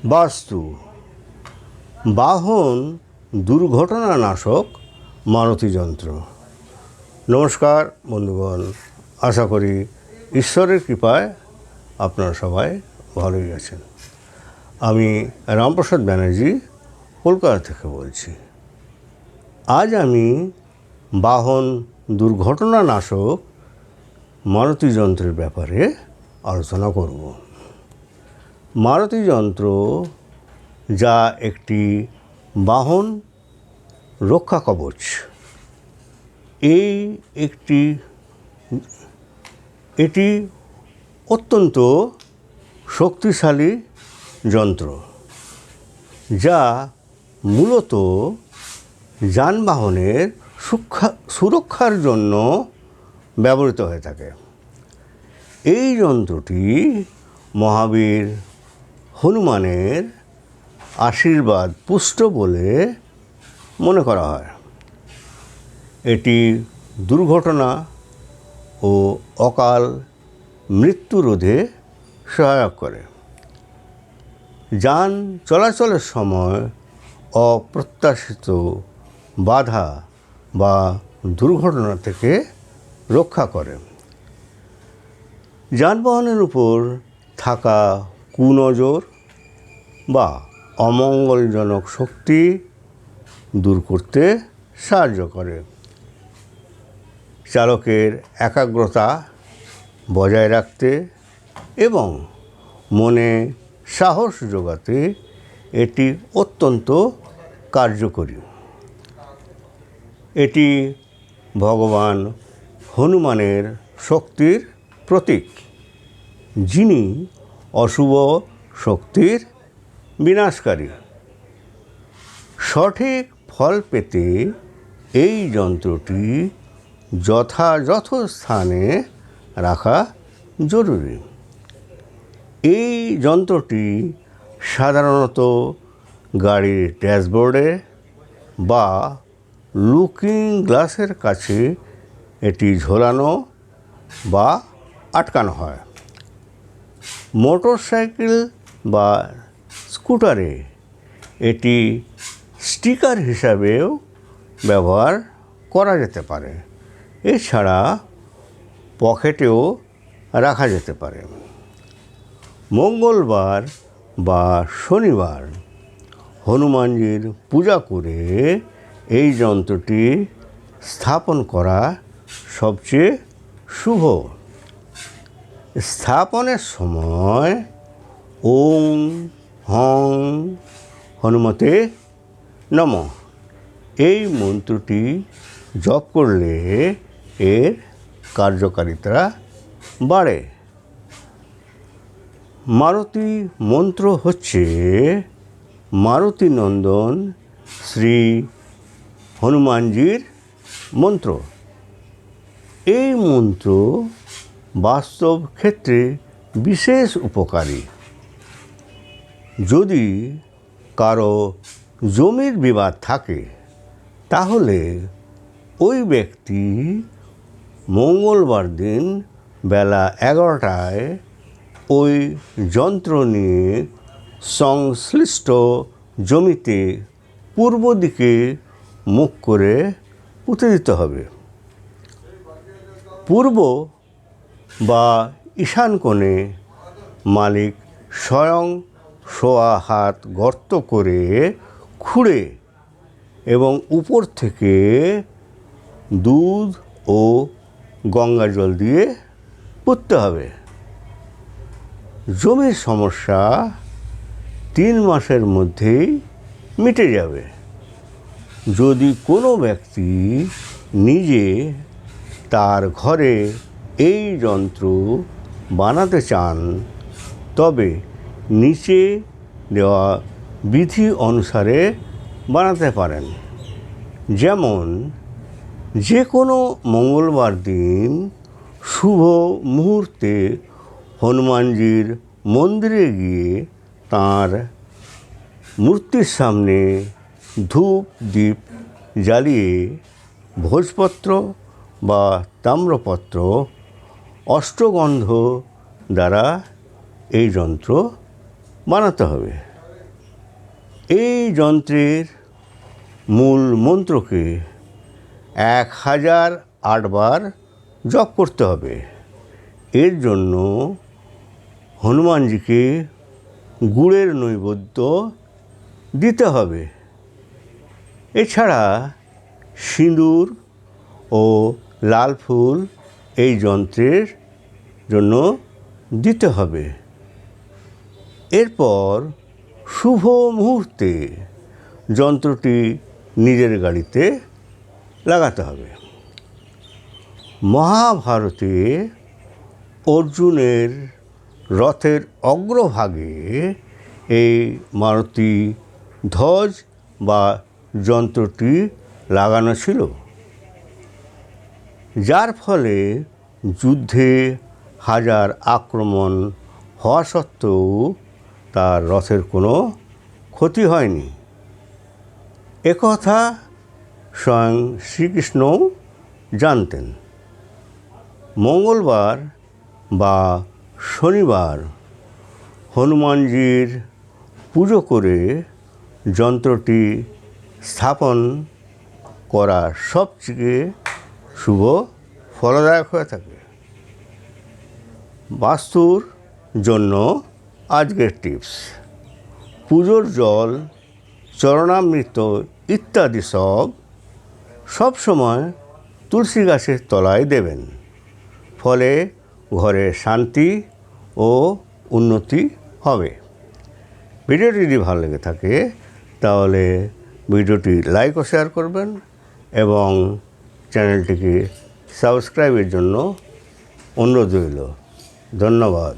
বাস্তু বাহন দুর্ঘটনানাশক মারুতি যন্ত্র। নমস্কার বন্ধুগণ, আশা করি ঈশ্বরের কৃপায় আপনারা সবাই ভালোই আছেন। আমি রামপ্রসাদ ব্যানার্জি কলকাতা থেকে বলছি। আজ আমি বাহন দুর্ঘটনানাশক মারুতি যন্ত্রের ব্যাপারে আলোচনা করব। মারুতি যন্ত্র যা একটি বাহন রক্ষা কবচ, এটি অত্যন্ত শক্তিশালী যন্ত্র যা মূলত যানবাহনের সুরক্ষার জন্য ব্যবহৃত হয়ে থাকে। এই যন্ত্রটি মহাবীর হনুমানের আশীর্বাদ পুষ্ট বলে মনে করা হয়। এটি দুর্ঘটনা ও অকাল মৃত্যু রোধে সহায়ক করে। যান চলাচলের সময় অপ্রত্যাশিত বাধা বা দুর্ঘটনা থেকে রক্ষা করে। যানবাহনের উপর থাকা কুনজর বা অমঙ্গলজনক শক্তি দূর করতে সাহায্য করে। চালকের একাগ্রতা বজায় রাখতে এবং মনে সাহস জোগাতে এটি অত্যন্ত কার্যকরী। এটি ভগবান হনুমানের শক্তির প্রতীক, যিনি অশুভ শক্তির বিনাশকারী। সঠিক ফল পেতে এই যন্ত্রটি যথাযথ স্থানে রাখা জরুরি। এই যন্ত্রটি সাধারণত গাড়ির ড্যাশবোর্ডে বা লুকিং গ্লাসের কাছে এটি ঝোলানো বা আটকানো হয়। মোটরসাইকেল বা স্কুটারে এটি স্টিকার হিসাবেও ব্যবহার করা যেতে পারে। এছাড়া পকেটেও রাখা যেতে পারে। মঙ্গলবার বা শনিবার হনুমানজির পূজা করে এই যন্ত্রটি স্থাপন করা সবচেয়ে শুভ। স্থাপনের সময় ওং হং হনুমতে নমঃ এই মন্ত্রটি জপ করলে এর কার্যকারিতা বাড়ে। মারুতি মন্ত্র হচ্ছে মারুতি নন্দন শ্রী হনুমানজির মন্ত্র। এই মন্ত্র বাস্তব ক্ষেত্রে বিশেষ উপকারী। যদি কারো জমির বিবাদ থাকে, তাহলে ওই ব্যক্তি মঙ্গলবার দিন বেলা 11টায় ওই যন্ত্র নিয়ে সংশ্লিষ্ট জমিতে পূর্ব দিকে মুখ করে পুঁতে দিতে হবে। পূর্ব বা ঈশান কোণে মালিক স্বয়ং সোয়া হাত গর্ত করে খুঁড়ে এবং উপর থেকে দুধ ও গঙ্গা জল দিয়ে পুঁততে হবে। জমির সমস্যা 3 মাসের মধ্যেই মিটে যাবে। যদি কোনো ব্যক্তি নিজে তার ঘরে এই যন্ত্র বানাতে চান, তবে নিচে দেওয়া বিধি অনুসারে বানাতে পারেন। যেমন, যে কোনো মঙ্গলবার দিন শুভ মুহূর্তে হনুমানজির মন্দিরে গিয়ে তাঁর মূর্তির সামনে ধূপ দীপ জ্বালিয়ে ভোজপত্র বা তাম্রপত্র অষ্টগন্ধ দ্বারা এই যন্ত্র বানাতে হবে। এই যন্ত্রের মূল মন্ত্রকে 1008 বার জপ করতে হবে। এর জন্য হনুমানজিকে গুড়ের নৈবেদ্য দিতে হবে। এছাড়া সিঁদুর ও লাল ফুল এই যন্ত্রের জন্য দিতে হবে। এরপর শুভ মুহূর্তে যন্ত্রটি নিজের গাড়িতে লাগাতে হবে। মহাভারতে অর্জুনের রথের অগ্রভাগে এই মারুতি ধ্বজ বা যন্ত্রটি লাগানো ছিল, যার ফলে যুদ্ধে হাজার আক্রমণ হওয়া সত্ত্বেও তার রথের কোনো ক্ষতি হয়নি। একথা স্বয়ং শ্রীকৃষ্ণও জানতেন। মঙ্গলবার বা শনিবার হনুমানজির পুজো করে যন্ত্রটি স্থাপন করা সবচেয়ে শুভ ফলদায়ক হয়ে থাকে। বাস্তুর জন্য আজকের টিপস: পুজোর জল, চরণামৃত ইত্যাদি সব সময় তুলসী গাছের তলায় দেবেন। ফলে ঘরে শান্তি ও উন্নতি হবে। ভিডিওটি যদি ভালো লেগে থাকে তাহলে ভিডিওটি লাইক ও শেয়ার করবেন এবং চ্যানেলটিকে সাবস্ক্রাইবের জন্য অনুরোধ রইল। ধন্যবাদ।